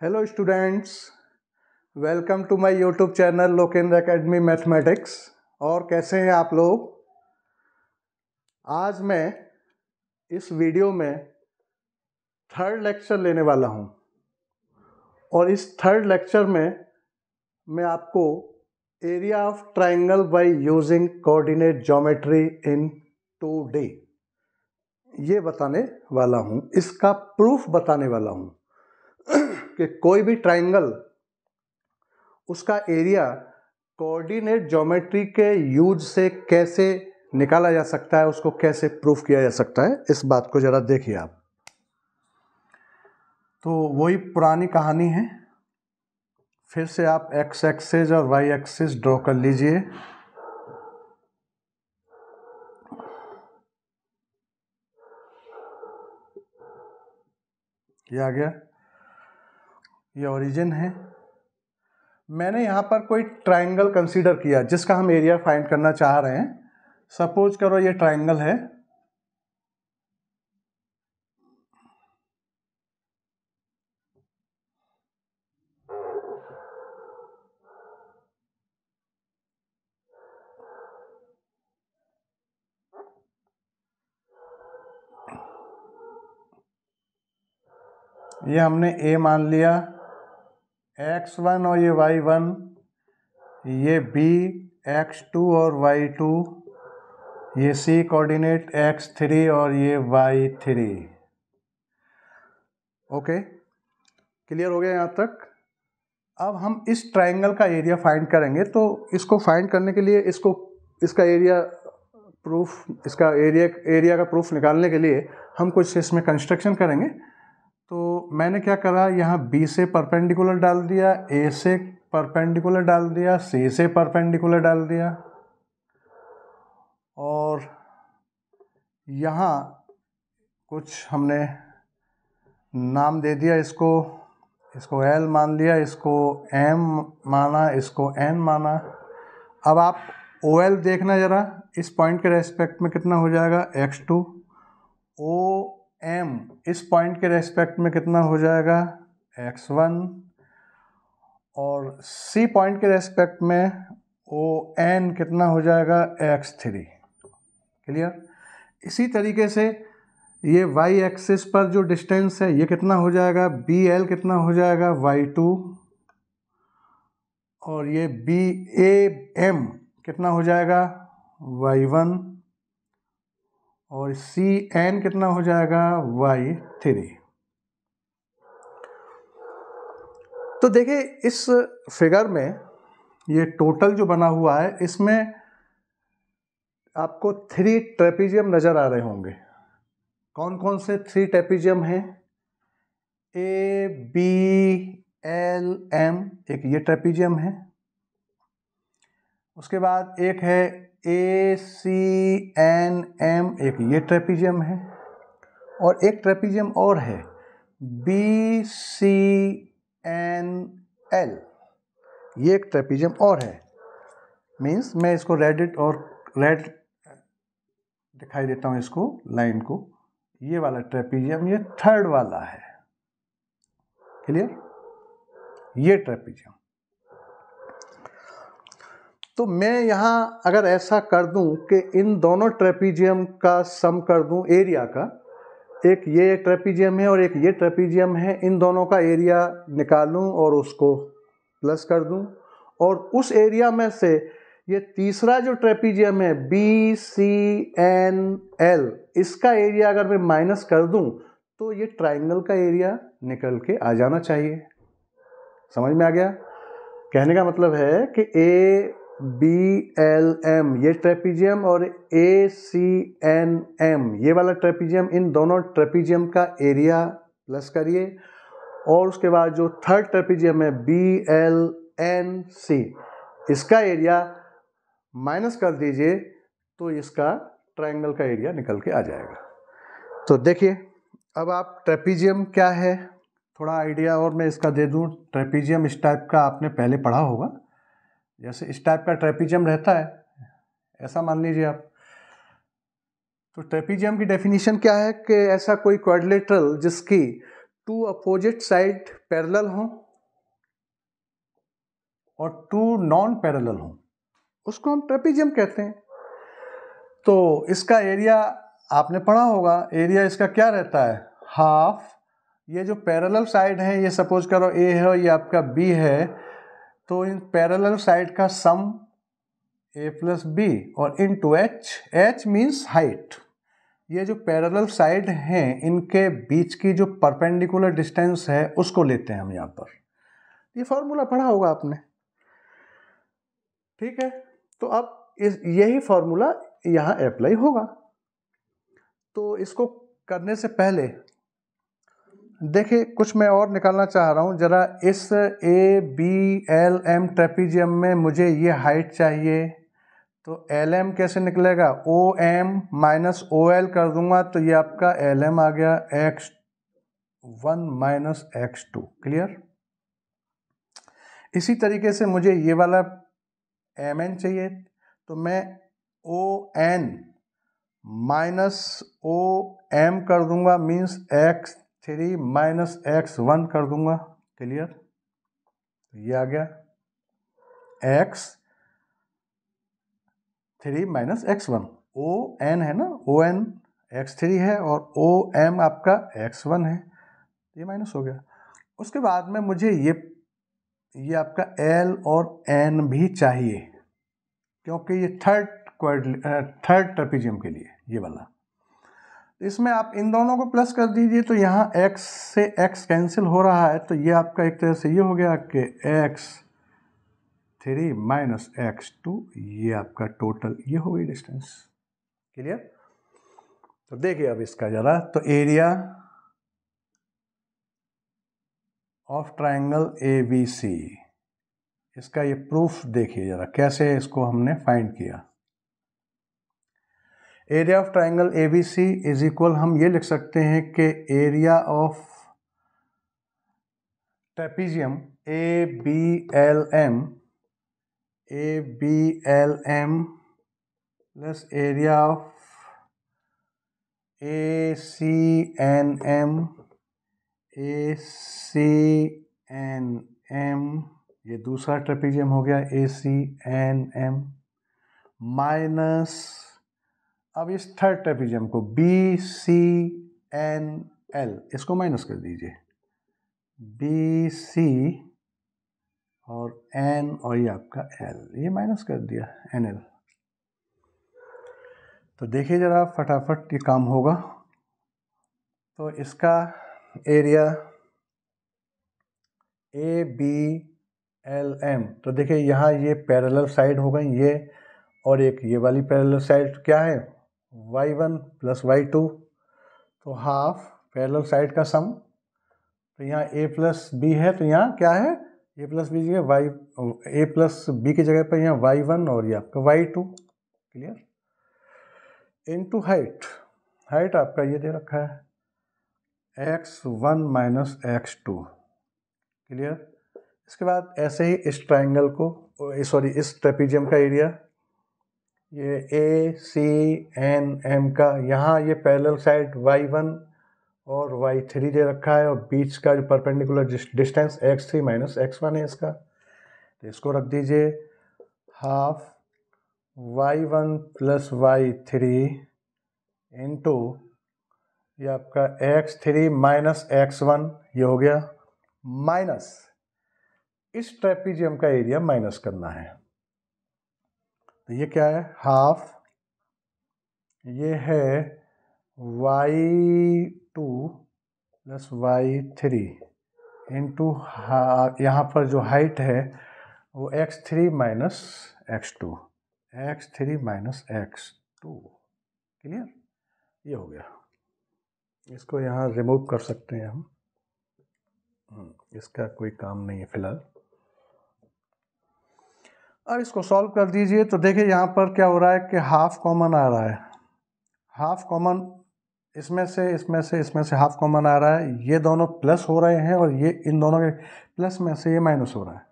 Hello students, welcome to my YouTube channel Lokendra academy mathematics. और कैसे हैं आप लोग। आज मैं इस वीडियो में थर्ड लेक्चर लेने वाला हूं और इस थर्ड लेक्चर में मैं आपको area of triangle by using coordinate geometry in 2D ये बताने वाला हूं, इसका प्रूफ बताने वाला हूं कि कोई भी ट्राइंगल उसका एरिया कोऑर्डिनेट ज्योमेट्री के यूज से कैसे निकाला जा सकता है, उसको कैसे प्रूफ किया जा सकता है, इस बात को जरा देखिए आप। तो वही पुरानी कहानी है, फिर से आप एक्स एक्सिस और वाई एक्सिस ड्रॉ कर लीजिए। ये आ गया, ये ओरिजिन है। मैंने यहाँ पर कोई ट्राइंगल कंसीडर किया जिसका हम एरिया फाइंड करना चाह रहे हैं। सपोज करो ये ट्राइंगल है, ये हमने A मान लिया, x1 और ये y1, ये B, x2 और y2, ये C कोऑर्डिनेट x3 और ये y3। ओके, क्लियर हो गया यहाँ तक। अब हम इस ट्राइंगल का एरिया फाइंड करेंगे, तो इसको फाइंड करने के लिए इसका एरिया प्रूफ, इसका एरिया का प्रूफ निकालने के लिए हम कुछ इसमें कंस्ट्रक्शन करेंगे। तो मैंने क्या करा, यहाँ B से परपेंडिकुलर डाल दिया, A से परपेंडिकुलर डाल दिया, C से परपेंडिकुलर डाल दिया, और यहाँ कुछ हमने नाम दे दिया, इसको L मान लिया, इसको M माना, इसको N माना। अब आप OL देखना जरा, इस पॉइंट के रेस्पेक्ट में कितना हो जाएगा x2, OM इस पॉइंट के रेस्पेक्ट में कितना हो जाएगा x1, और C पॉइंट के रेस्पेक्ट में ON कितना हो जाएगा x3। क्लियर। इसी तरीके से ये y एक्सिस पर जो डिस्टेंस है ये कितना हो जाएगा, BL कितना हो जाएगा y2, और ये BAM कितना हो जाएगा y1, और CN कितना हो जाएगा y3। तो देखिए इस फिगर में ये टोटल जो बना हुआ है, इसमें आपको 3 ट्रेपीजियम नजर आ रहे होंगे। कौन कौन से 3 ट्रेपीजियम हैं? A, B, L, M, एक ये ट्रेपीजियम है। उसके बाद एक है A, C, N, M, एक ये ट्रेपीजियम है, और एक ट्रेपीजियम और है B, C, N, L, ये एक ट्रेपीजियम और है। मीन्स मैं इसको रेड दिखाई देता हूँ, इसको लाइन को, ये वाला ट्रेपीजियम ये थर्ड वाला है। क्लियर, ये ट्रेपीजियम। तो मैं यहाँ अगर ऐसा कर दूं कि इन दोनों ट्रेपीजियम का सम कर दूं एरिया का, एक ये ट्रेपीजियम है और एक ये ट्रेपीजियम है, इन दोनों का एरिया निकालूं और उसको प्लस कर दूं, और उस एरिया में से ये तीसरा जो ट्रेपीजियम है BCNL, इसका एरिया अगर मैं माइनस कर दूं तो ये ट्राइंगल का एरिया निकल के आ जाना चाहिए। समझ में आ गया? कहने का मतलब है कि ABLM ये ट्रेपीजियम और ACNM ये वाला ट्रेपीजियम, इन दोनों ट्रेपीजियम का एरिया प्लस करिए, और उसके बाद जो थर्ड ट्रेपीजियम है BLNC, इसका एरिया माइनस कर दीजिए, तो इसका ट्राइंगल का एरिया निकल के आ जाएगा। तो देखिए अब आप ट्रेपीजियम क्या है थोड़ा आइडिया और मैं इसका दे दूं। ट्रेपीजियम इस टाइप का आपने पहले पढ़ा होगा, जैसे इस टाइप का ट्रेपीजियम रहता है, ऐसा मान लीजिए आप। तो ट्रेपीजियम की डेफिनेशन क्या है कि ऐसा कोई क्वाड्रिलेटरल जिसकी टू अपोजिट साइड पैरेलल हों और टू नॉन पैरेलल हों, उसको हम ट्रेपीजियम कहते हैं। तो इसका एरिया आपने पढ़ा होगा, एरिया इसका क्या रहता है, हाफ। ये जो पैरेलल साइड है, ये सपोज करो ए है, ये आपका बी है, तो इन पैरेलल साइड का सम ए प्लस बी और into H, H means height. ये जो पैरेलल साइड हैं इनके बीच की जो परपेंडिकुलर डिस्टेंस है उसको लेते हैं हम यहाँ पर। ये फॉर्मूला पढ़ा होगा आपने, ठीक है। तो अब यही फॉर्मूला यहाँ अप्लाई होगा। तो इसको करने से पहले देखिए कुछ मैं और निकालना चाह रहा हूँ जरा। इस A B L M trapezium में मुझे ये हाइट चाहिए, तो एल एम कैसे निकलेगा, O M minus O L कर दूंगा, तो ये आपका एल एम आ गया x1 माइनस x2। क्लियर। इसी तरीके से मुझे ये वाला एम एन चाहिए, तो मैं O N minus O M कर दूंगा, मीन्स x3 माइनस x1 कर दूंगा। क्लियर। ये आ गया x3 minus x1, O N है ना, ओ एन x3 है और ओ एम आपका x1 है, ये माइनस हो गया। उसके बाद में मुझे ये आपका L और N भी चाहिए, क्योंकि ये थर्ड ट्रेपीजियम के लिए ये वाला। इसमें आप इन दोनों को प्लस कर दीजिए, तो यहाँ x से x कैंसिल हो रहा है, तो ये आपका एक तरह से ये हो गया कि x3 माइनस x2, ये आपका टोटल ये हो गई डिस्टेंस। क्लियर। तो देखिए अब इसका जरा, तो एरिया ऑफ ट्राइंगल ABC, इसका ये प्रूफ देखिए जरा कैसे इसको हमने फाइंड किया। Area of triangle ABC is equal, हम ये लिख सकते हैं कि area of trapezium ABLM plus area of ACNM ये दूसरा ट्रेपीजियम हो गया ACNM, माइनस अब इस थर्ड ट्रेपीजियम को BCNL, इसको माइनस कर दीजिए, BC और N और ये आपका L, ये माइनस कर दिया NL। तो देखिए जरा फटाफट ये काम होगा। तो इसका एरिया ABLM, तो देखिए यहाँ ये पैरेलल साइड हो गई ये, और एक ये वाली पैरेलल साइड क्या है, y1 प्लस y2, तो हाफ पैरेलल साइड का सम। तो यहाँ a प्लस बी है, तो यहाँ क्या है, a प्लस बी जगह y, a प्लस बी की जगह पर यहाँ y1 और ये आपका y2। Clear. Into height, height आपका ये दे रखा है x1 माइनस x2। क्लियर। इसके बाद ऐसे ही इस ट्राइंगल को, सॉरी इस ट्रेपीजियम का एरिया, ये ACNM का, यहाँ ये पैरेलल साइड y1 और y3 दे रखा है, और बीच का जो perpendicular distance x3 minus x1 है इसका, तो इसको रख दीजिए half y1 plus y3 into ये आपका x3 माइनस x1, ये हो गया, माइनस इस ट्रेपीजियम का एरिया माइनस करना है। तो ये क्या है, हाफ, ये है y2 प्लस y3 इंटू यहाँ पर जो हाइट है वो x3 minus x2, x3 minus x2। Clear. ये हो गया। इसको यहाँ रिमूव कर सकते हैं हम, इसका कोई काम नहीं है फिलहाल। अब इसको सॉल्व कर दीजिए, तो देखिए यहाँ पर क्या हो रहा है कि हाफ कॉमन आ रहा है, हाफ कॉमन इसमें से हाफ कॉमन आ रहा है, ये दोनों प्लस हो रहे हैं और ये इन दोनों के प्लस में से ये माइनस हो रहा है।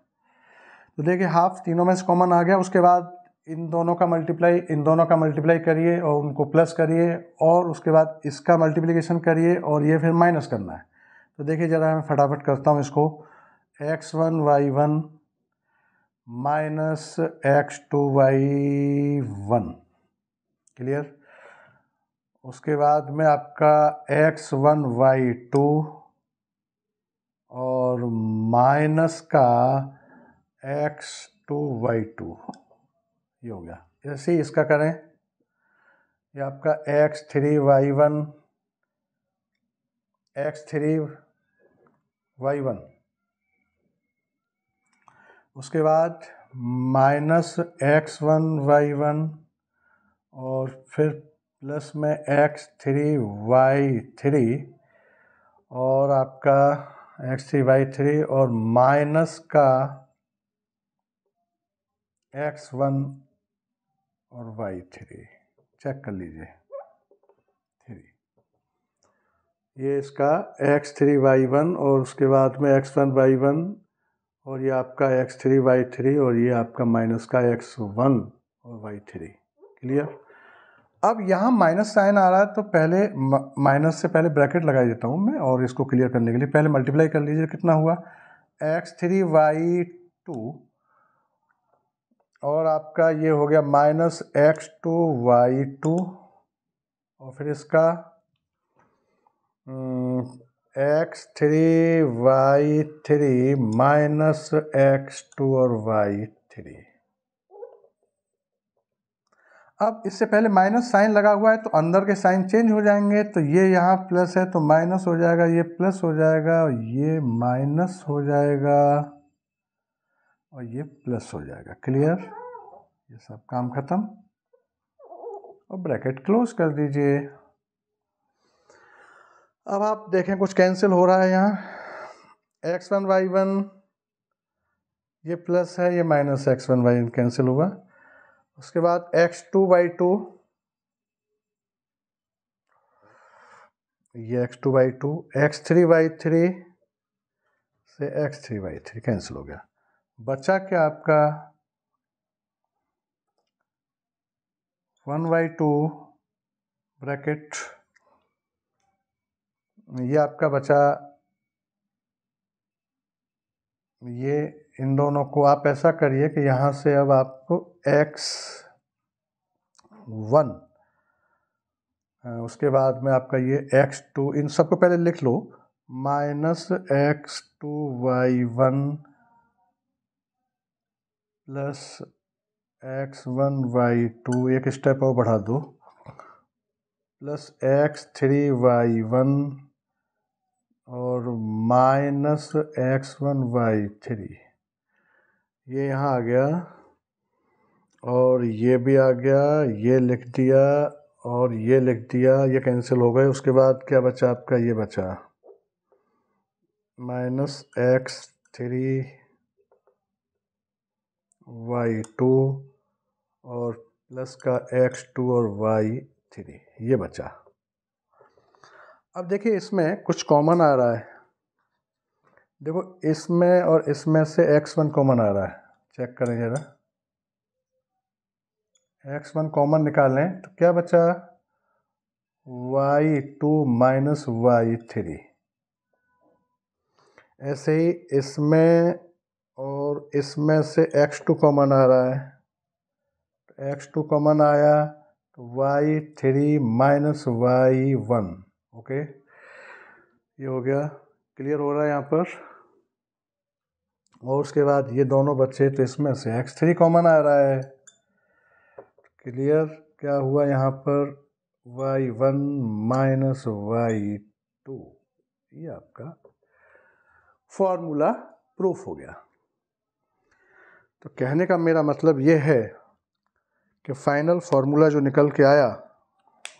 तो देखिए हाफ तीनों में से कॉमन आ गया, उसके बाद इन दोनों का मल्टीप्लाई करिए और उनको प्लस करिए, और उसके बाद इसका मल्टीप्लिकेशन करिए और ये फिर माइनस करना है। तो देखिए ज़रा मैं फटाफट करता हूँ इसको। x1 y1 minus x2 y1, clear. उसके बाद में आपका x1 y2 और माइनस का x2 y2, ये हो गया। ऐसे ही इसका करें, ये आपका x3 y1 x3 y1, उसके बाद माइनस x1 y1 और फिर प्लस में x3 y3 और आपका x3 y3 और माइनस का x1 और y3, चेक कर लीजिए 3, ये इसका x3 y1 और उसके बाद में x1 y1 और ये आपका x3 y3 और ये आपका माइनस का x1 और y3, क्लियर। अब यहाँ माइनस साइन आ रहा है तो पहले माइनस से पहले ब्रैकेट लगा देता हूँ मैं, और इसको क्लियर करने के लिए पहले मल्टीप्लाई कर लीजिए, कितना हुआ x3 y2 और आपका ये हो गया माइनस x2 y2 और फिर इसका x3 y3 माइनस x2 और y3। अब इससे पहले माइनस साइन लगा हुआ है तो अंदर के साइन चेंज हो जाएंगे, तो ये यहाँ प्लस है तो माइनस हो जाएगा, ये प्लस हो जाएगा, ये माइनस हो जाएगा और ये प्लस हो जाएगा, क्लियर। ये सब काम खत्म और ब्रैकेट क्लोज कर दीजिए। अब आप देखें कुछ कैंसिल हो रहा है यहाँ, x1 y1 ये प्लस है, ये माइनस x1 y1 कैंसिल हुआ। उसके बाद x2 y2, ये x2 y2, x3 y3 से x3 y3 कैंसिल हो गया। बचा क्या आपका 1/2 ब्रैकेट, ये आपका बचा, ये इन दोनों को आप ऐसा करिए कि यहाँ से अब आपको x1 उसके बाद में आपका ये x2, इन सबको पहले लिख लो, minus x2 y1 plus x1 y2, एक स्टेप और बढ़ा दो, प्लस x3 y1 और माइनस x1 y3, ये यहाँ आ गया और ये भी आ गया, ये लिख दिया और ये लिख दिया, ये कैंसिल हो गए। उसके बाद क्या बचा आपका, ये बचा माइनस x3 y2 और प्लस का x2 और y3, ये बचा। अब देखिए इसमें कुछ कॉमन आ रहा है, देखो इसमें और इसमें से x1 कॉमन आ रहा है, चेक करें जरा, x1 कॉमन निकालें तो क्या बचा y2 माइनस y3। ऐसे ही इसमें और इसमें से x2 कॉमन आ रहा है, तो x2 कॉमन आया तो y3 माइनस y1, ओके, ये हो गया, क्लियर हो रहा है यहाँ पर। और उसके बाद ये दोनों बच्चे तो इसमें से x3 कॉमन आ रहा है, क्लियर, क्या हुआ यहाँ पर y1 माइनस y2, ये आपका फॉर्मूला प्रूफ हो गया। तो कहने का मेरा मतलब ये है कि फाइनल फार्मूला जो निकल के आया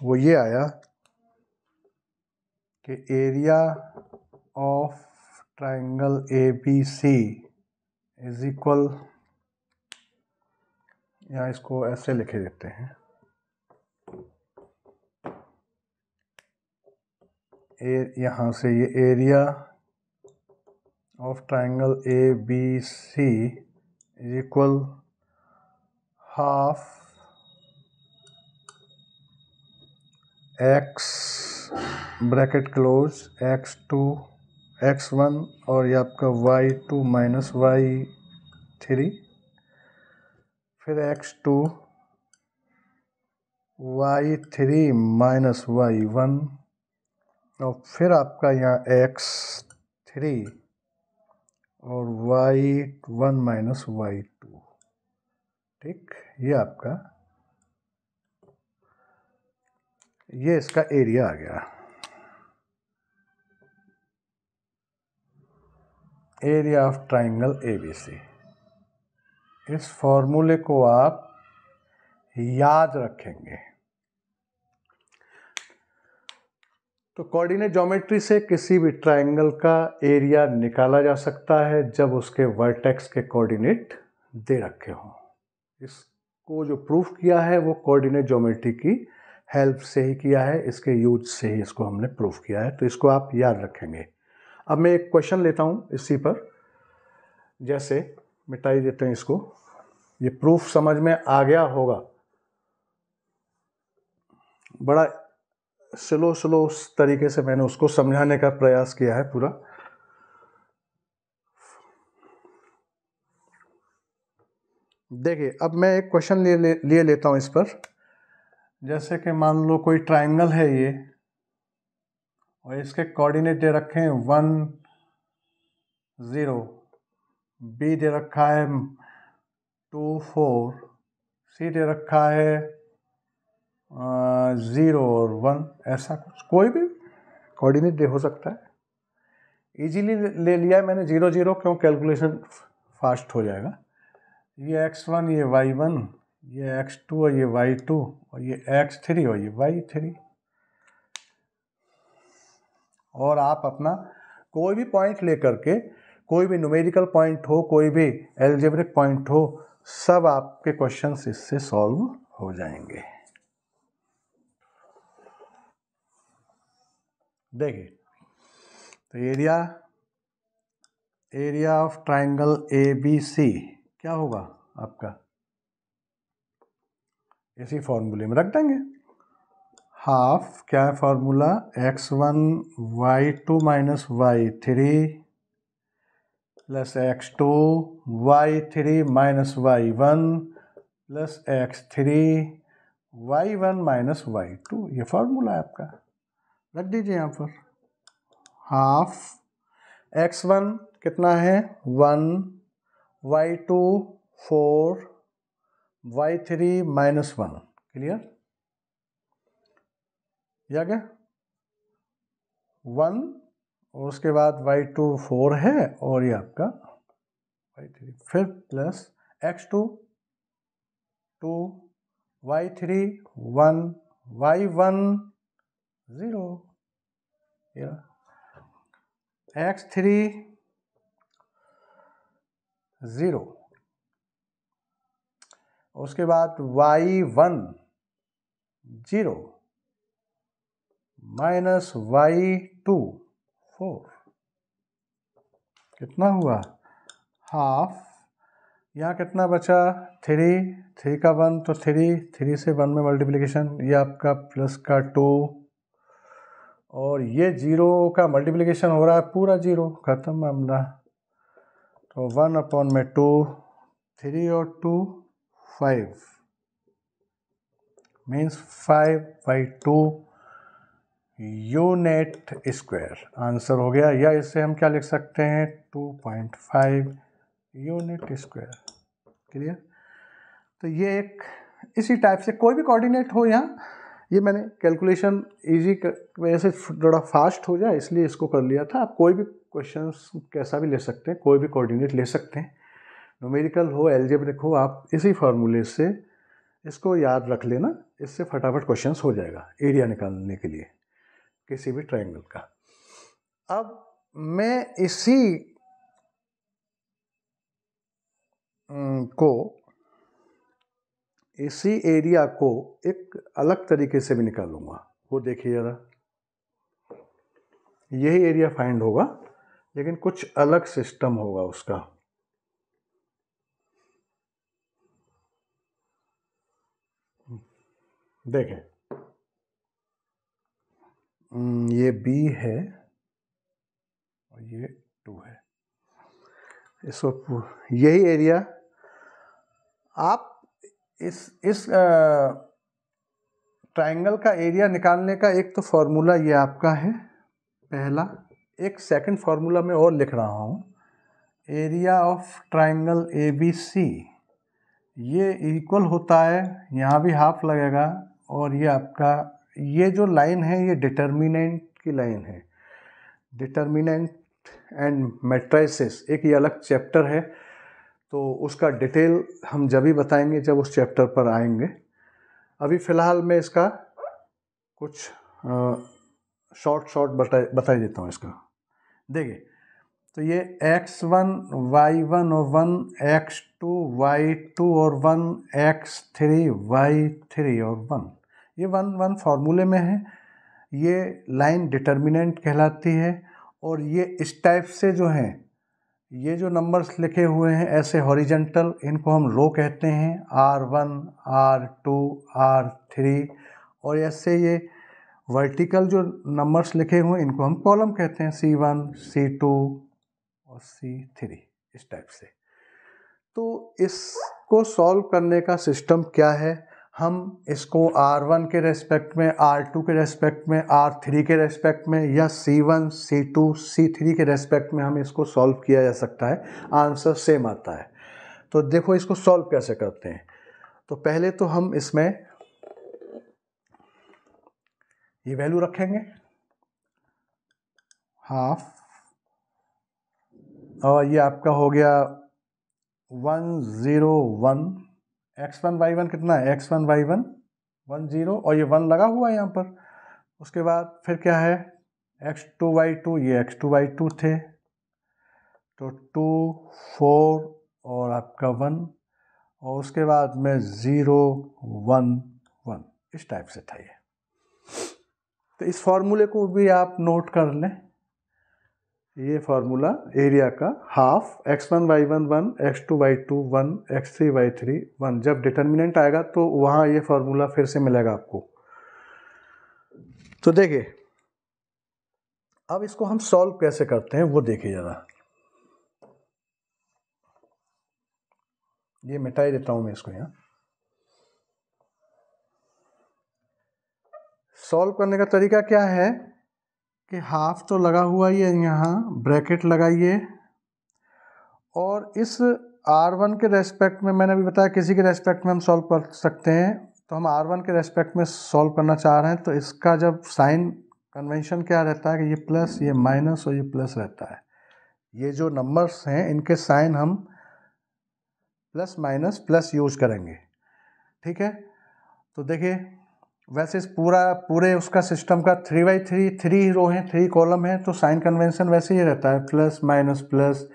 वो ये आया कि area of triangle ABC is equal, यहाँ इसको ऐसे लिखे देते हैं, यहाँ से ये area of triangle ABC is equal half x bracket close x2 x1 और ये आपका y2 माइनस y3, फिर x2 y3 माइनस y1 और फिर आपका यहाँ x3 और y1 माइनस y2। ठीक, ये आपका, ये इसका एरिया आ गया। Area of triangle ABC। इस फॉर्मूले को आप याद रखेंगे। तो कोऑर्डिनेट ज्योमेट्री से किसी भी ट्राइंगल का एरिया निकाला जा सकता है जब उसके वर्टेक्स के कोऑर्डिनेट दे रखे हों। इसको जो प्रूफ किया है वो कोऑर्डिनेट ज्योमेट्री की हेल्प से ही किया है, इसके यूज से ही इसको हमने प्रूफ किया है, तो इसको आप याद रखेंगे। अब मैं एक क्वेश्चन लेता हूँ इसी पर, जैसे मिटाई देते हैं इसको, ये प्रूफ समझ में आ गया होगा। बड़ा स्लो तरीके से मैंने उसको समझाने का प्रयास किया है पूरा। देखिए, अब मैं एक क्वेश्चन लिए लेता हूं इस पर। जैसे कि मान लो कोई ट्राइंगल है ये, और इसके कोऑर्डिनेट दे रखे हैं 1 0, बी दे रखा है 2 4, सी दे रखा है 0 और 1, ऐसा कुछ कोई भी कोऑर्डिनेट दे हो सकता है। इजीली ले लिया है मैंने 0 0, क्यों, कैलकुलेशन फास्ट हो जाएगा। ये x1, ये y1, ये x2 और ये y2 और ये x3 और ये y3। और आप अपना कोई भी पॉइंट लेकर के, कोई भी न्यूमेरिकल पॉइंट हो, कोई भी एल्जेब्रिक पॉइंट हो, सब आपके क्वेश्चंस इससे सॉल्व हो जाएंगे। देखिए, तो एरिया ऑफ ट्राइंगल ABC क्या होगा आपका, इसी फॉर्मूले में रख देंगे। हाफ, क्या है formula, x1 y2 minus y3 plus x2 y3 minus y1 plus x3 y1 minus y2, ये फॉर्मूला है आपका, रख दीजिए यहाँ पर। हाफ x1 कितना है 1, y2 4, y3 माइनस 1, क्लियर, या क्या 1 और उसके बाद y2 4 है और ये आपका y3, फिर प्लस x2 2, y3 1, y1 0, या x3 0, उसके बाद y1 0 माइनस y2 4, कितना हुआ हाफ, यहाँ कितना बचा 3 का 1 तो 3 से 1 में मल्टीप्लिकेशन, ये आपका प्लस का 2 और ये 0 का मल्टीप्लिकेशन हो रहा है पूरा 0, खत्म मामला। तो 1/2, 3 और 2 5, मीन्स 5/2 यूनिट स्क्वायर, आंसर हो गया। या इससे हम क्या लिख सकते हैं 2.5 यूनिट स्क्वायर, क्लियर। तो ये एक इसी टाइप से कोई भी कोऑर्डिनेट हो, यहाँ ये मैंने कैलकुलेशन इजी वजह से थोड़ा फास्ट हो जाए इसलिए इसको कर लिया था। आप कोई भी क्वेश्चन कैसा भी ले सकते हैं, कोई भी कोऑर्डिनेट ले सकते हैं, न्यूमेरिकल हो एल्जेब्रिक हो, आप इसी फार्मूले से इसको याद रख लेना, इससे फटाफट क्वेश्चंस हो जाएगा एरिया निकालने के लिए किसी भी ट्रायंगल का। अब मैं इसी एरिया को एक अलग तरीके से भी निकालूंगा, वो देखिए जरा। यही एरिया फाइंड होगा लेकिन कुछ अलग सिस्टम होगा उसका। देखें, ये B है और ये 2 है। इसको यही एरिया आप इस ट्राइंगल का एरिया निकालने का एक तो फॉर्मूला ये आपका है पहला, एक सेकंड फार्मूला मैं और लिख रहा हूँ, एरिया ऑफ ट्राइंगल ABC ये इक्वल होता है, यहाँ भी हाफ लगेगा, और ये आपका ये जो लाइन है ये डिटर्मिनेंट की लाइन है। डिटर्मिनेंट एंड मैट्रिसेस एक ये अलग चैप्टर है, तो उसका डिटेल हम जब भी बताएंगे जब उस चैप्टर पर आएंगे। अभी फ़िलहाल मैं इसका कुछ शॉर्ट बता देता हूँ इसका। देखिए, तो ये x1 y1 और 1 x2 y2 और 1 x3 y3 और 1, ये 1 फार्मूले में है। ये लाइन डिटर्मिनेंट कहलाती है, और ये इस टाइप से जो हैं, ये जो नंबर्स लिखे हुए हैं ऐसे हॉरिजेंटल, इनको हम रो कहते हैं, R1 R2 R3, और ऐसे ये वर्टिकल जो नंबर्स लिखे हुए हैं इनको हम कॉलम कहते हैं, C1 C2 और C3, इस टाइप से। तो इसको सॉल्व करने का सिस्टम क्या है, हम इसको R1 के रेस्पेक्ट में, R2 के रेस्पेक्ट में, R3 के रेस्पेक्ट में, या C1 C2 C3 के रेस्पेक्ट में हम इसको सॉल्व किया जा सकता है, आंसर सेम आता है। तो देखो इसको सॉल्व कैसे करते हैं। तो पहले तो हम इसमें ये वैल्यू रखेंगे हाफ, और ये आपका हो गया 101, x1 y1 कितना है, x1 y1 10, और ये 1 लगा हुआ है यहाँ पर। उसके बाद फिर क्या है, x2 y2, ये x2 y2 थे, तो 2 4 और आपका 1, और उसके बाद में 0 1 1, इस टाइप से था ये। तो इस फॉर्मूले को भी आप नोट कर लें, ये फार्मूला एरिया का half x1 y1 1, x2 y2 1, x3 y3 1, जब डिटर्मिनेंट आएगा तो वहाँ ये फार्मूला फिर से मिलेगा आपको। तो देखिए, अब इसको हम सॉल्व कैसे करते हैं वो देखिए ज़रा। ये मिटा ही देता हूँ मैं इसको यहाँ। सॉल्व करने का तरीका क्या है कि हाफ तो लगा हुआ ही है, यहाँ ब्रैकेट लगाइए, और इस R1 के रेस्पेक्ट में, मैंने अभी बताया किसी के रेस्पेक्ट में हम सॉल्व कर सकते हैं, तो हम R1 के रेस्पेक्ट में सॉल्व करना चाह रहे हैं, तो इसका जब साइन कन्वेंशन क्या रहता है कि ये प्लस, ये माइनस और ये प्लस रहता है। ये जो नंबर्स हैं इनके साइन हम प्लस माइनस प्लस यूज करेंगे, ठीक है। तो देखिए, वैसे पूरे उसका सिस्टम का 3/3 3 रो हैं, 3 कॉलम हैं, तो साइन कन्वेंशन वैसे ही रहता है, plus minus plus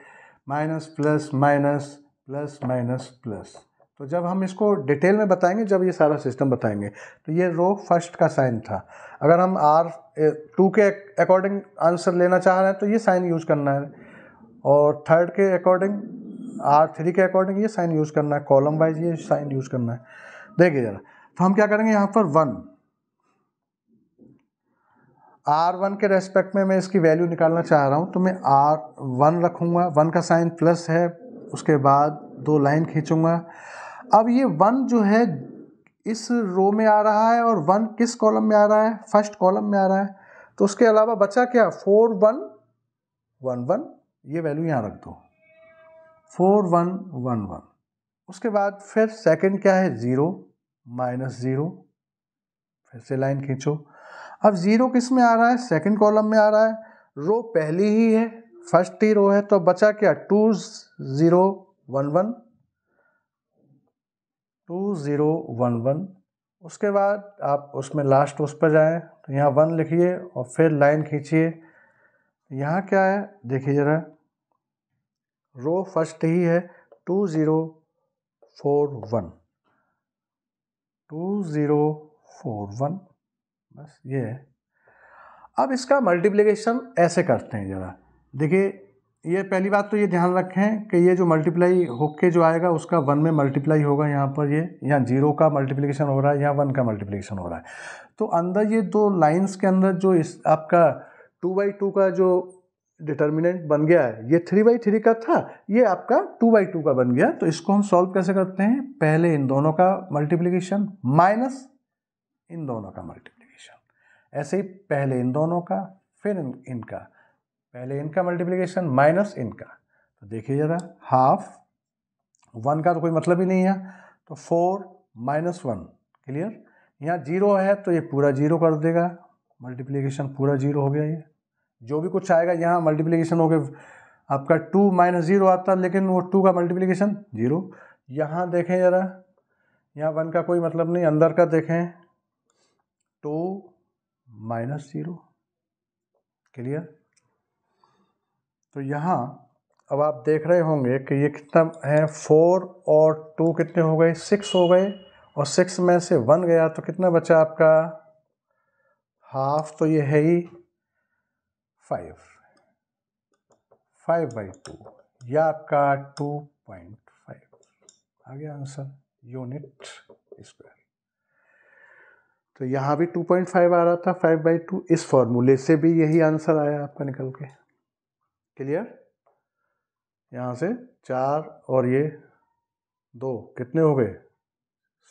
minus plus minus plus minus plus. तो जब हम इसको डिटेल में बताएंगे, जब ये सारा सिस्टम बताएंगे, तो ये रो फर्स्ट का साइन था। अगर हम R2 के अकॉर्डिंग आंसर लेना चाह रहे हैं तो ये साइन यूज करना है, और थर्ड के अकॉर्डिंग R3 के अकॉर्डिंग ये साइन यूज करना है, कॉलम वाइज ये साइन यूज करना है। देखिए जरा, तो हम क्या करेंगे, यहाँ पर 1 R1 के रेस्पेक्ट में मैं इसकी वैल्यू निकालना चाह रहा हूँ, तो मैं R1 रखूँगा, 1 का साइन प्लस है, उसके बाद 2 लाइन खींचूँगा। अब ये 1 जो है इस रो में आ रहा है, और 1 किस कॉलम में आ रहा है, फर्स्ट कॉलम में आ रहा है, तो उसके अलावा बचा क्या, 4 1 1 1, ये वैल्यू यहाँ रख दो, 4 1 1 1। उसके बाद फिर सेकंड क्या है, 0 -0, फिर से लाइन खींचो। अब 0 किस में आ रहा है, सेकंड कॉलम में आ रहा है, रो पहली ही है, फर्स्ट ही रो है, तो बचा क्या, 2 0 1 1, 2 0 1 1। उसके बाद आप उसमें लास्ट उस पर जाएं, तो यहाँ 1 लिखिए और फिर लाइन खींचिए। यहाँ क्या है देखिए ज़रा, रो फर्स्ट ही है, 2 0 4 1, 2 0 4 1, बस ये है। अब इसका मल्टीप्लिकेशन ऐसे करते हैं ज़रा, देखिए। ये पहली बात तो ये ध्यान रखें कि ये जो मल्टीप्लाई होके जो आएगा उसका 1 में मल्टीप्लाई होगा, यहाँ पर ये, यहाँ 0 का मल्टीप्लिकेशन हो रहा है, यहाँ 1 का मल्टीप्लिकेशन हो रहा है। तो अंदर ये 2 लाइंस के अंदर जो इस आपका 2/2 का जो डिटर्मिनेंट बन गया है, ये 3/3 का था, ये आपका 2/2 का बन गया। तो इसको हम सॉल्व कैसे करते हैं, पहले इन दोनों का मल्टीप्लिकेशन माइनस इन दोनों का मल्टीप्लिकेशन, ऐसे ही पहले इन दोनों का फिर इनका, पहले इनका मल्टीप्लिकेशन माइनस इनका। तो देखिए जरा, हाफ 1 का तो कोई मतलब ही नहीं है, तो 4 - 1, क्लियर। यहाँ 0 है तो ये पूरा 0 कर देगा, मल्टीप्लिकेशन पूरा 0 हो गया। ये जो भी कुछ आएगा यहाँ मल्टीप्लिकेशन हो गया, आपका 2 - 0 आता, लेकिन वो 2 का मल्टीप्लिकेशन 0। यहाँ देखें जरा, यहाँ 1 का कोई मतलब नहीं, अंदर का देखें 2 - 0, क्लियर। तो यहाँ अब आप देख रहे होंगे कि ये कितना है, 4 और 2 कितने हो गए, 6 हो गए, और 6 में से 1 गया तो कितना बचा आपका, हाफ, तो ये है ही 5/2, या आपका 2.5 आ गया आंसर, यूनिट स्क्वायर। तो यहाँ भी 2.5 आ रहा था, 5/2, इस फॉर्मूले से भी यही आंसर आया आपका निकल के, क्लियर। यहाँ से 4 और ये 2 कितने हो गए,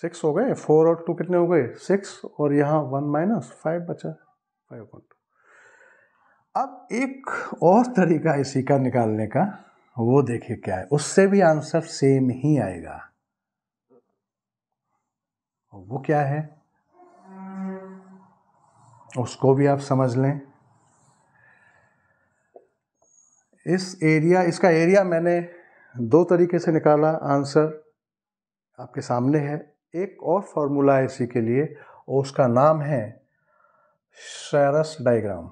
6 हो गए, 4 और 2 कितने हो गए, 6, और यहाँ 1 - 5 बचा, 5/2। अब एक और तरीका इसी का निकालने का, वो देखिए क्या है, उससे भी आंसर सेम ही आएगा। वो क्या है उसको भी आप समझ लें। इसका एरिया मैंने 2 तरीके से निकाला, आंसर आपके सामने है। एक और फॉर्मूला है इसी के लिए, और उसका नाम है shares diagram.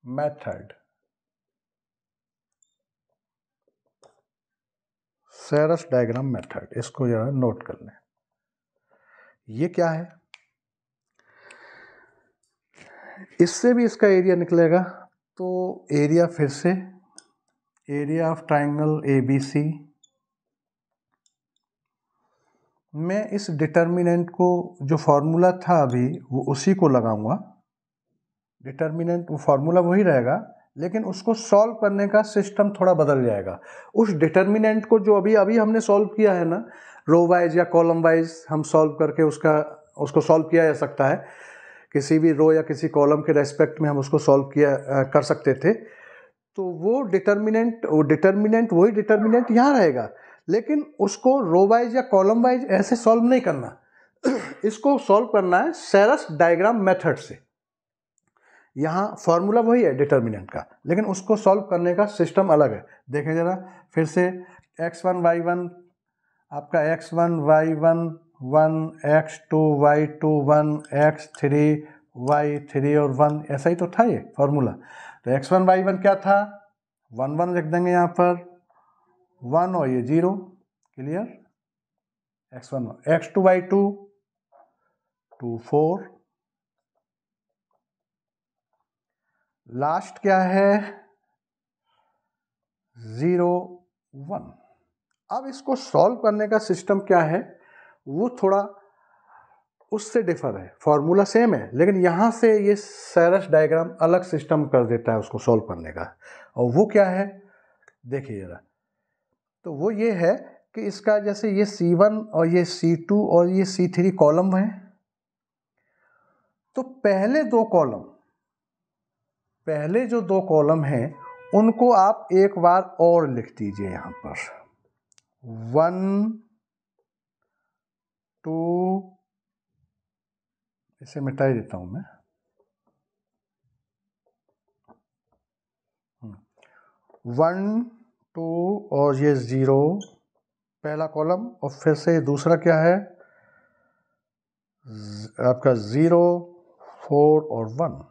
Method, shares diagram method, इसको जरा नोट कर लें। ये क्या है, इससे भी इसका एरिया निकलेगा। तो एरिया फिर से, एरिया ऑफ ट्राइंगल ABC मैं इस डिटर्मिनेंट को, जो फॉर्मूला था अभी, वो उसी को लगाऊंगा। डिटर्मिनेंट वो फॉर्मूला वही रहेगा, लेकिन उसको सॉल्व करने का सिस्टम थोड़ा बदल जाएगा। उस डिटर्मिनेंट को जो अभी अभी हमने सॉल्व किया है ना, रो वाइज या कॉलम वाइज हम सॉल्व करके उसको सॉल्व किया जा सकता है, किसी भी रो या किसी कॉलम के रेस्पेक्ट में हम उसको सॉल्व कर सकते थे। तो वो डिटर्मिनेंट वही डिटर्मिनेंट यहाँ रहेगा, लेकिन उसको रो वाइज या कॉलम वाइज ऐसे सॉल्व नहीं करना। इसको सॉल्व करना है शेरस डायग्राम मेथड से। यहाँ फॉर्मूला वही है डिटर्मिनेंट का, लेकिन उसको सॉल्व करने का सिस्टम अलग है। देखें जरा फिर से, x1 y1 आपका x1 y1 1, x2 y2 1, x3 y3 और 1, ऐसा ही तो था ये फॉर्मूला। तो x1 y1 क्या था, 1 1 लिख देंगे यहाँ पर, 1 और ये 0, clear. x1 x2 y2 2 4, last क्या है 0 1। अब इसको सॉल्व करने का सिस्टम क्या है, वो थोड़ा उससे डिफर है। फॉर्मूला सेम है, लेकिन यहाँ से ये शेरस डायग्राम अलग सिस्टम कर देता है उसको सॉल्व करने का। और वो क्या है देखिए जरा, तो वो ये है कि इसका जैसे ये C1 और ये C2 और ये C3 कॉलम है, तो पहले जो 2 कॉलम हैं उनको आप एक बार और लिख दीजिए यहाँ पर, 1 2, इसे मिटा ही देता हूँ मैं, 1 2 और ये 0 पहला कॉलम, और फिर से दूसरा क्या है आपका 0 4 और 1,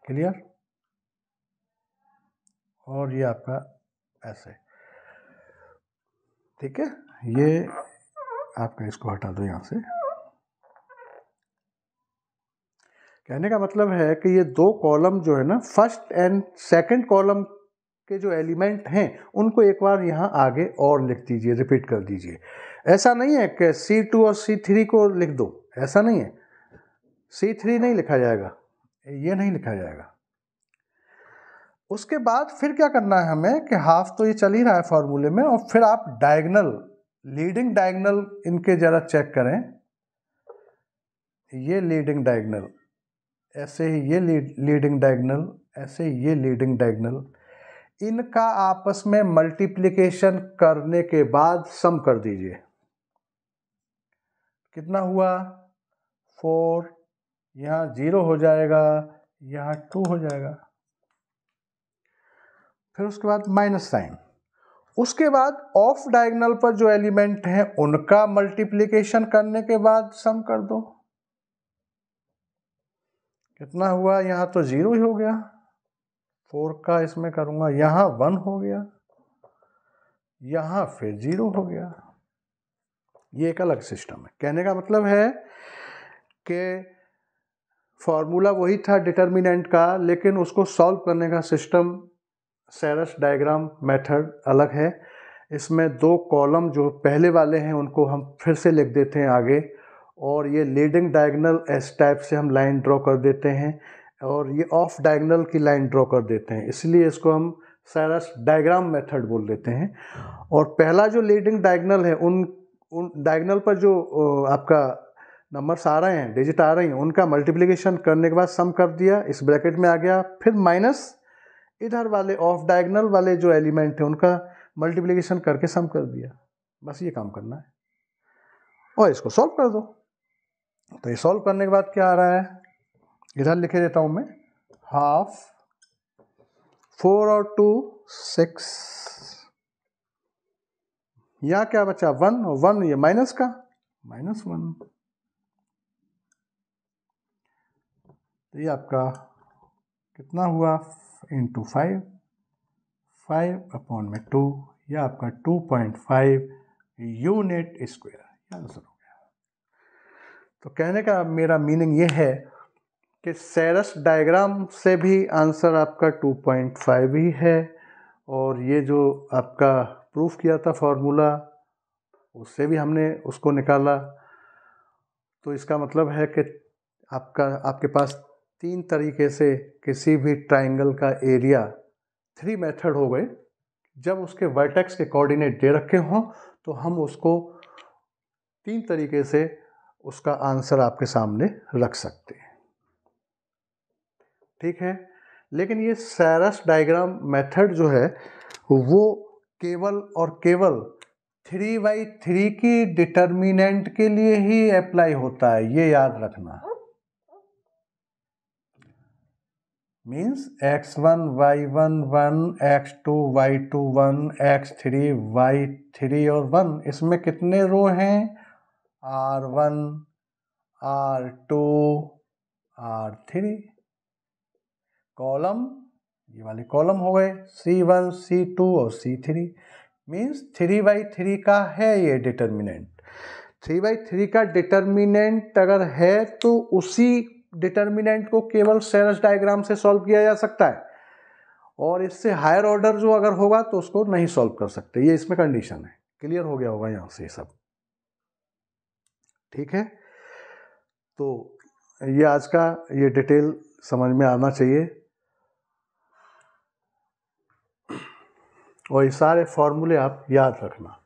क्लियर। और ये आपका ऐसे, ठीक है। ये आपका, इसको हटा दो यहाँ से। कहने का मतलब है कि ये 2 कॉलम जो है ना, फर्स्ट एंड सेकंड कॉलम के जो एलिमेंट हैं उनको एक बार यहाँ आगे और लिख दीजिए, रिपीट कर दीजिए। ऐसा नहीं है कि C2 और C3 को लिख दो, ऐसा नहीं है। C3 नहीं लिखा जाएगा, ये नहीं लिखा जाएगा। उसके बाद फिर क्या करना है हमें कि हाफ तो ये चल ही रहा है फॉर्मूले में, और फिर आप डायगोनल, लीडिंग डायगोनल इनके ज़रा चेक करें। ये लीडिंग डायगोनल, ऐसे ही ये लीडिंग डायगोनल, ऐसे ही ये लीडिंग डायगोनल, इनका आपस में मल्टीप्लिकेशन करने के बाद सम कर दीजिए। कितना हुआ? 4, यहाँ 0 हो जाएगा, यहाँ 2 हो जाएगा। फिर उसके बाद माइनस साइन। उसके बाद ऑफ डायगोनल पर जो एलिमेंट हैं उनका मल्टीप्लिकेशन करने के बाद सम कर दो। कितना हुआ? यहाँ तो 0 ही हो गया, 4 का इसमें करूँगा, यहाँ 1 हो गया, यहाँ फिर 0 हो गया। ये एक अलग सिस्टम है। कहने का मतलब है कि फॉर्मूला वही था डिटर्मिनेंट का, लेकिन उसको सॉल्व करने का सिस्टम सेरस डायग्राम मेथड अलग है। इसमें 2 कॉलम जो पहले वाले हैं उनको हम फिर से लिख देते हैं आगे, और ये लीडिंग डायगोनल एस टाइप से हम लाइन ड्रॉ कर देते हैं, और ये ऑफ डायगोनल की लाइन ड्रॉ कर देते हैं, इसलिए इसको हम सेरस डायग्राम मेथड बोल देते हैं। और पहला जो लीडिंग डायगोनल है, उन डायगोनल पर जो आपका नंबर्स आ रहे हैं, डिजिट आ रही हैं, उनका मल्टीप्लिकेशन करने के बाद सम कर दिया, इस ब्रैकेट में आ गया, फिर माइनस इधर वाले ऑफ डायगोनल वाले जो एलिमेंट है उनका मल्टीप्लिकेशन करके सम कर दिया। बस ये काम करना है और इसको सॉल्व कर दो। तो ये सॉल्व करने के बाद क्या आ रहा है, इधर लिखे देता हूं मैं, हाफ 4 और 2 6, यहाँ क्या बचा 1, और 1 ये माइनस का, -1। तो ये आपका कितना हुआ, इंटू 5, 5/2, यह आपका 2.5 यूनिट स्क्वायर आंसर हो गया। तो कहने का मेरा मीनिंग ये है कि सेरस डायग्राम से भी आंसर आपका 2.5 ही है, और ये जो आपका प्रूफ किया था फॉर्मूला, उससे भी हमने उसको निकाला। तो इसका मतलब है कि आपके पास 3 तरीके से किसी भी ट्राइंगल का एरिया, 3 मेथड हो गए। जब उसके वर्टेक्स के कोऑर्डिनेट दे रखे हों तो हम उसको 3 तरीके से उसका आंसर आपके सामने रख सकते हैं, ठीक है। लेकिन ये सेरस डायग्राम मेथड जो है वो केवल और केवल 3/3 की डिटर्मिनेंट के लिए ही अप्लाई होता है, ये याद रखना। Means x1 y1 1, x2 y2 1, x3 y3 और 1, इसमें कितने रो हैं, r1 r2 r3। कॉलम, ये वाले कॉलम हो गए C1 C2 और C3। मीन्स 3/3 का है ये डिटर्मिनेंट। 3/3 का डिटर्मिनेंट अगर है तो उसी डिटर्मिनेंट को केवल सेरस डायग्राम से सॉल्व किया जा सकता है, और इससे हायर ऑर्डर जो अगर होगा तो उसको नहीं सॉल्व कर सकते। ये इसमें कंडीशन है। क्लियर हो गया होगा यहाँ से सब, ठीक है। तो ये आज का ये डिटेल समझ में आना चाहिए, और ये सारे फॉर्मूले आप याद रखना।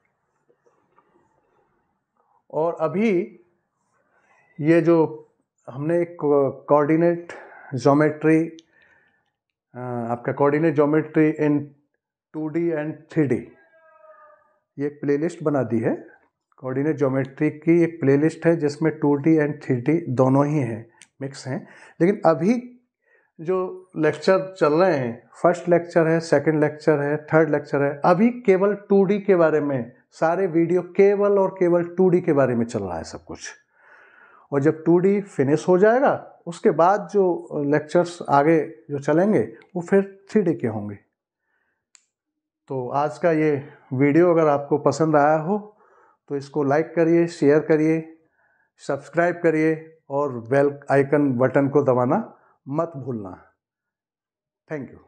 और अभी ये जो हमने एक कोऑर्डिनेट ज्योमेट्री, आपका coordinate geometry in 2D and 3D, ये एक प्लेलिस्ट बना दी है। कोऑर्डिनेट ज्योमेट्री की एक प्लेलिस्ट है जिसमें 2D एंड 3D दोनों ही हैं, मिक्स हैं। लेकिन अभी जो लेक्चर चल रहे हैं, फर्स्ट लेक्चर है, सेकंड लेक्चर है, थर्ड लेक्चर है, अभी केवल 2D के बारे में, सारे वीडियो केवल और केवल 2D के बारे में चल रहा है सब कुछ। और जब 2D फिनिश हो जाएगा उसके बाद जो लेक्चर्स आगे जो चलेंगे वो फिर 3D के होंगे। तो आज का ये वीडियो अगर आपको पसंद आया हो तो इसको लाइक करिए, शेयर करिए, सब्सक्राइब करिए, और बेल आइकन बटन को दबाना मत भूलना। Thank you.